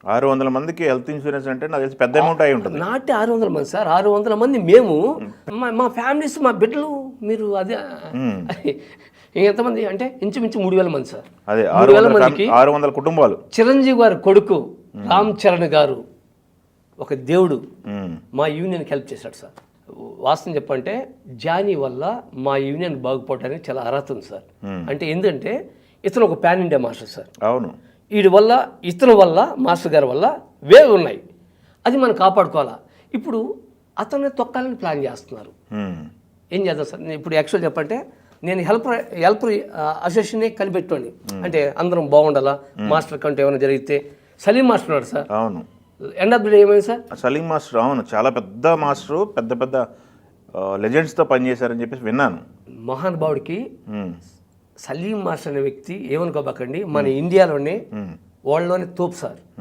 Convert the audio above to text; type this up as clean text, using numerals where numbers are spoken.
600 మందికి health insurance అంటే నాకు తెలిసి పెద్ద అమౌంట్ అయి ఉంటుంది. నాటి 600 మంది సార్, 600 మంది మేము, మా ఫ్యామిలీస్, మా బిడ్డలు, మీరు అదే ఎంతమంది అంటే ఇంచుమించు 3000 మంది సార్. అదే 3000 మందికి 600 కుటుంబాలు. చిరంజీవి గారి కొడుకు రామ్ చరణ్ గారు ఒక దేవుడు మా యూనియన్కి హెల్ప్ చేశాడు సార్. వాస్తవం చెప్పంటే జానీ వల్ల మా యూనియన్ బాగుపడడానికి చాలా అర్హత ఉంది సార్. అంటే ఎందుకంటే ఇతను ఒక పాన్ ఇండియా మాస్టర్ సార్. అవును, వీడి వల్ల, ఇతని వల్ల, మాస్టర్ గారి వల్ల వేవ్ ఉన్నాయి, అది మనం కాపాడుకోవాలా. ఇప్పుడు అతన్ని తొక్కాలని ప్లాన్ చేస్తున్నారు. ఏం చేద్దాం సార్? ఇప్పుడు యాక్చువల్ చెప్పంటే నేను హెల్ప్ అసోసియేషన్ని కనిపెట్టుకోండి, అంటే అందరం బాగుండాలా. మాస్టర్ కంటే ఏమైనా జరిగితే సలీం మాస్టర్ ఉన్నాడు సార్. అవును, ఎండ్ ఆఫ్ ది డే ఏమైంది సార్? సలీం మాస్టర్ అవును చాలా పెద్ద మాస్టరు, పెద్ద పెద్ద లెజెండ్స్తో పనిచేశారని చెప్పేసి విన్నాను. మహానుభావుడికి సలీం మాస్టర్ అనే వ్యక్తి ఏమనుకోబాకండి, మన ఇండియాలోనే వాళ్ళలోనే తోపు సార్.